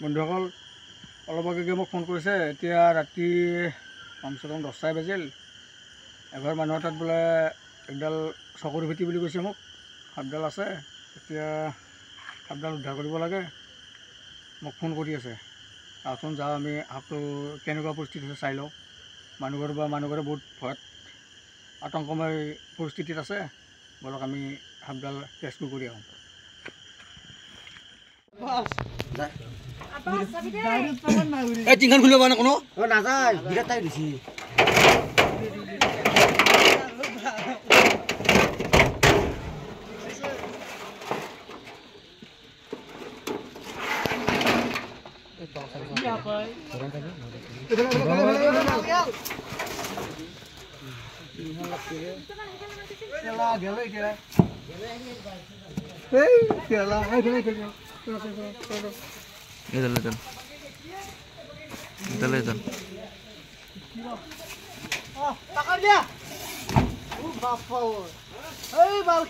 বন্ধুসকল অলপ আগে মোক ফোন কৰিছে এতিয়া ৰাতি কমচে কম 10টাই বাজিল এঘৰ মানুহৰ তাত বোলে একডাল চকুৰ ভেটি বুলি কৈছে মোক সাপডাল আছে এতিয়া সাপডাল উদ্ধাৰ কৰিব লাগে মোক ফোন কৰি আছে আহচোন যাওঁ আমি সাপটো কেনেকুৱা পৰিস্থিতি আছে চাই লওঁ মানুহঘৰে বহুত ভয়ত আতংকময় পৰিস্থিতিত আছে বলক আমি সাপডাল ৰেস্কিউ কৰি আহোঁ টিংখান খুলিব পৰা নাই কোনো নাযায় বিৰাট টাইট দিছি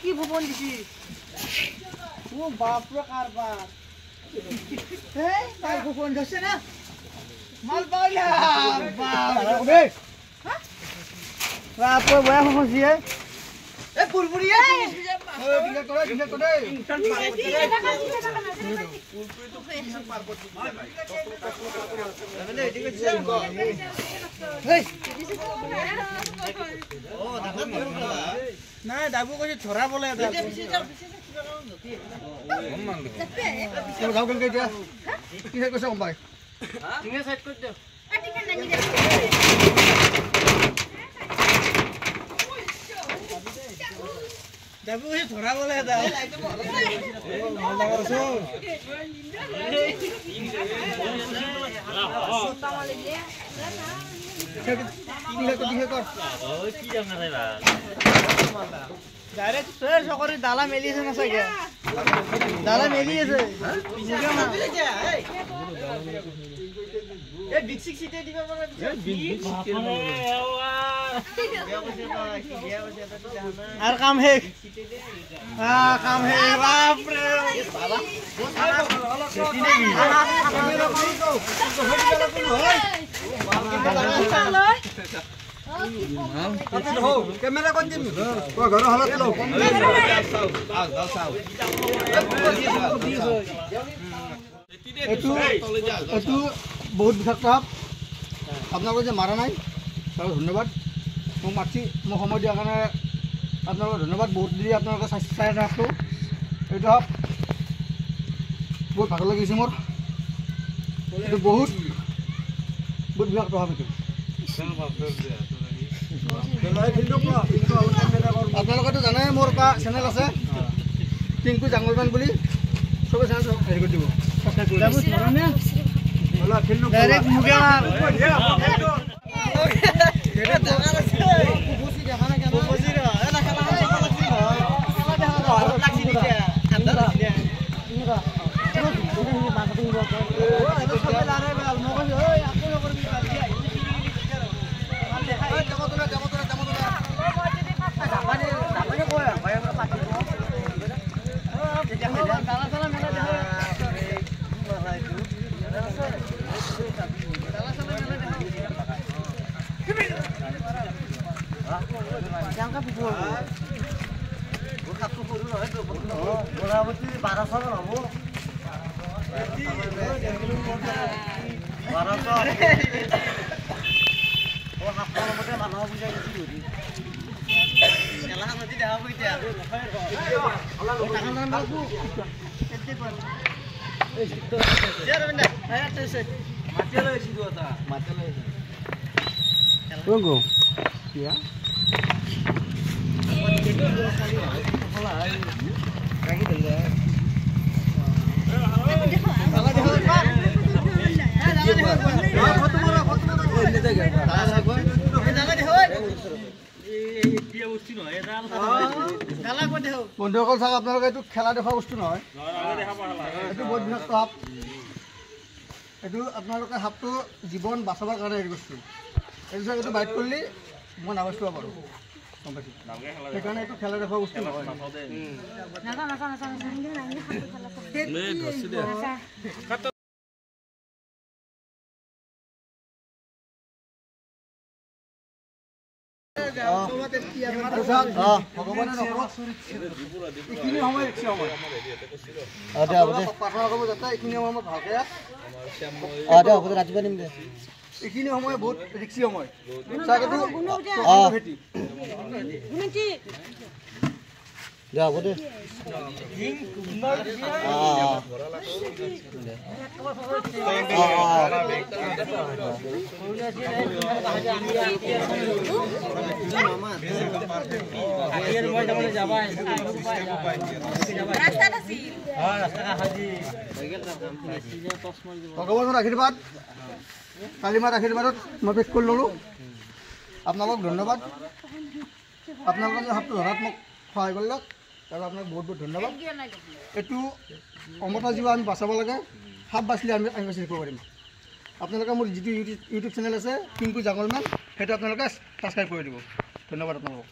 কি ভুবন দিছি ও বাপরে কারবার এই তাই ভুবন ধরছে না মাল পাইলা বাপ রে বাপরে বয়া ফসি এ পুরপুরি এ দিকে করে ইনসান পার করতে পুরপুরি তো ইনসান পার করতে মানে এদিকে এই ও দাদা না দাবু কইছে ছড়া বলে দাদা যাও গেল কে দিয়া কি হে কইছে ভাই তুমি সাইড কর দাও আটিকে নাগি দে দাবু কইছে ছড়া বলে দাও মাল লাগাছো সোতা মালে দে ডাইরেক্ট সর সকরি দালা মেলিছে না সাইকে দালা মেলিছে এ বিগ সিক্স সিটে দিবা মানে বিগ আর কাম হে কাম হে বাপ রে বাবা कैमरा कौन दिम को घर हालत लो एतु बहुत বিষাক্ত সাপ আপোনালোকে যে মাৰা নাই তাক ধন্যবাদ মই মাছি মই সময় দিয়াৰ কাৰণে আপোনালোকক ধন্যবাদ বহুত দেৰি আপোনালোকে চাই ৰাখটো এইটো সাপ বহুত ভাল লাগিছে মোৰ এইটো বহুত বিষাক্ত সাপ এইটো আপোনালোকেতো জানে মোৰ এটা চেনেল আছে টিংকু জাংগলমেন বুলি চবে চেনেল হেৰি কৰি দিব বন্ধুসকল চাওক আপোনালোকে এইটো খেলা দেখা বস্তু নহয় এইটো বহুত বিষাক্ত সাপ এইটো আপোনালোকে সাপটো জীৱন বাচাবৰ কাৰণে হেৰি কৰিছো এইটো চাওক এইটো বাইট কৰিলে মই নাবাচ কৰিব পাৰোঁ গম পাইছোঁ সেইকাৰণে এইটো খেলা দেখা বস্তু নহয় ভগৱানে নকৰক এইখিনি সময় ৰিক্সি সময় প্ৰাৰ্থনা কৰিব যাতে এইখিনি সময় মই ভালকৈ ৰাতিপুৱা দিম দে এইখিনি সময় বহুত ৰিক্সি সময় ভেটি দে হ'ব দে ভগৱানৰ আশীৰ্বাদ কালী মাৰ আশীৰ্বাদত মই পেক কৰি ল'লোঁ আপোনালোক ধন্যবাদ আপোনালোকে হাতটো ধৰাত মোক সহায় কৰিলক আৰু আপোনাক বহুত বহুত ধন্যবাদ এইটো অমতা জীৱ আমি বাচাব লাগে সাপ বাচিলে আমি বাচি থাকিব পাৰিম আপোনালোকে মোৰ যিটো ইউটিউব চেনেল আছে পিংকু জাঙলমেন সেইটো আপোনালোকে ছাবস্ক্ৰাইব কৰি দিব ধন্যবাদ আপোনালোকক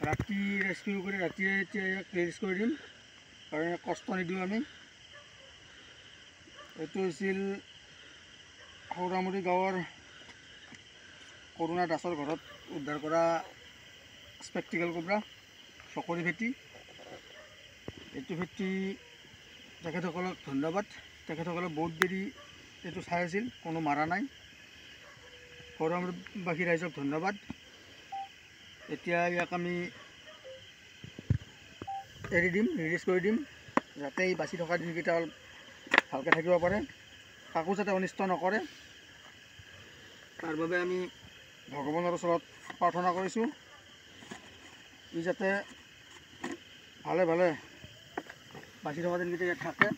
ৰাতি ৰেস্কিউ কৰি ৰাতিয়ে এতিয়া ইয়াক ৰিলিজ কৰি দিম কাৰণ কষ্ট নিদিওঁ আমি এইটো হৈছিল সৌৰামুৰি গাঁৱৰ কৰুণা দাসৰ ঘৰত উদ্ধাৰ কৰা স্পেক্টিকেল কোব্ৰা চকৰি ভেটি এইটো ভেটি তেখেতসকলক ধন্যবাদ তেখেতসকলে বহুত দেৰি এইটো চাই আছিল কোনো মাৰা নাই সৌৰামুৰিবাসী ৰাইজক ধন্যবাদ এতিয়া ইয়াক আমি এৰি দিম ৰিলিজ কৰি দিম যাতে এই বাচি থকা দিনকেইটা অলপ ভালকৈ থাকিব পাৰে কাকো যাতে অনিষ্ট নকৰে তাৰ বাবে আমি ভগৱানৰ ওচৰত প্ৰাৰ্থনা কৰিছোঁ ই যাতে ভালে ভালে বাচি থকা দিনকেইটা ইয়াত থাকে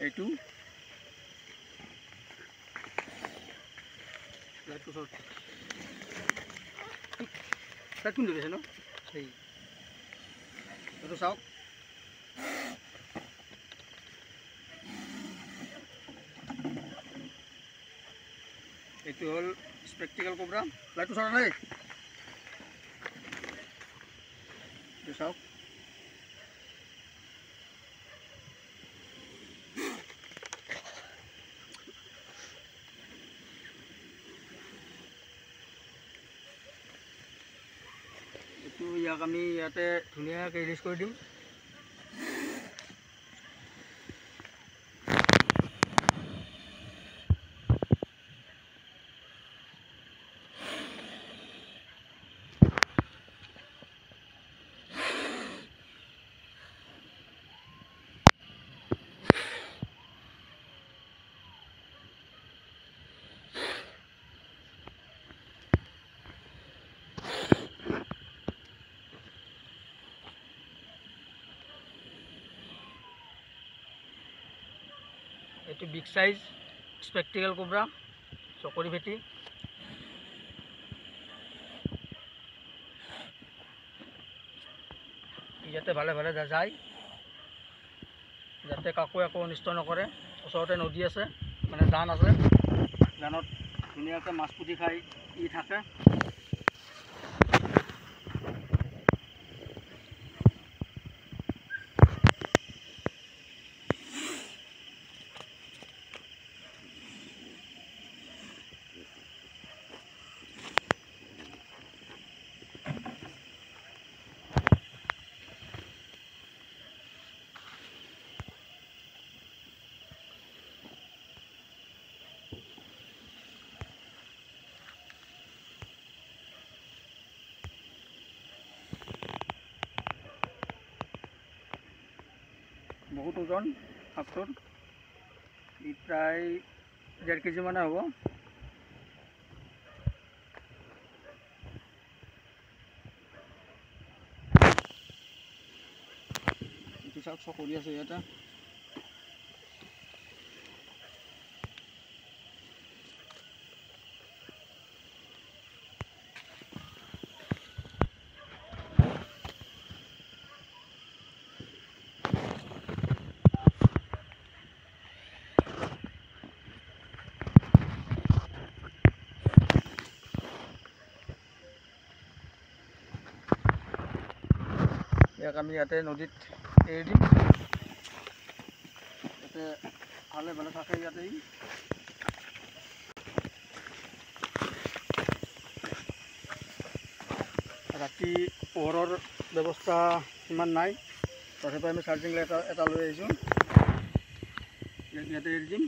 এইটো কোন ধৰিছে ন সেই এইটো চাওক এইটো হ'ল স্পেক্টিকেল কোব্ৰা লাইটটো চাওক নাই এইটো চাওক ইয়াক আমি ইয়াতে ধুনীয়াকৈ ৰিলিজ কৰি দিম এইটো বিগ সাইজ স্পেক্টিকেল কোব্ৰা চকৰি ভেটি ইয়াতে ভালে ভালে যায় যাতে কাকো একো অনিষ্ট নকৰে ওচৰতে নদী আছে মানে জান আছে জানত ধুনীয়াকৈ মাছ পুঠি খাই ই থাকে বহুত ওজন সাপটোৰ ই প্ৰায় 1.5 কেজি মানে হ'ব চাওক চকৰি আছে ইয়াতে। ইয়াক আমি ইয়াতে নদীত এৰি দিম, ইয়াতে ভালে ভালে থাকে ইয়াতেই। ৰাতি পোহৰৰ ব্যৱস্থা ইমান নাই, তথাপি আমি চাৰ্জিং লাইট এটা লৈ আহিছোঁ, ইয়াতে এৰি দিম।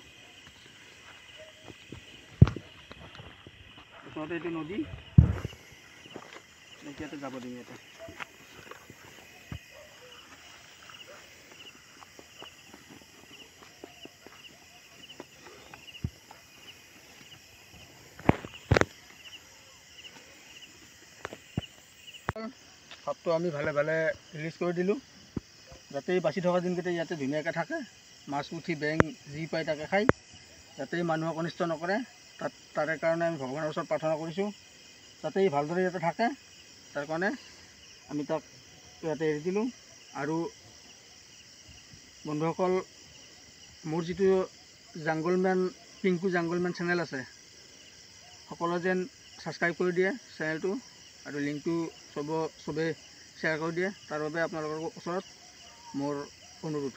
ওচৰতে এইটো নদী, ইয়াতে যাব দিম। ইয়াতে সাপটো আমি ভালে ভালে ৰিলিজ কৰি দিলোঁ, যাতে বাচি থকা দিনকেইটা ইয়াতে ধুনীয়াকৈ থাকে, মাছ পুঠি বেং যি পায় তাকে খায়, যাতে মানুহক অনিষ্ট নকৰে। তাৰে কাৰণে আমি ভগৱানৰ ওচৰত প্ৰাৰ্থনা কৰিছোঁ, যাতে ই ভালদৰে ইয়াতে থাকে। তাৰ কাৰণে আমি তাক ইয়াতে এৰি দিলোঁ। আৰু বন্ধুসকল, মোৰ যিটো জাংগলমেন পিংকু জাংগলমেন চেনেল আছে, সকলোৱে যেন ছাবস্ক্ৰাইব কৰি দিয়ে চেনেলটো, আৰু লিংকটো চবে শ্বেয়াৰ কৰি দিয়ে, তাৰ বাবে আপোনালোকৰ ওচৰত মোৰ অনুৰোধ।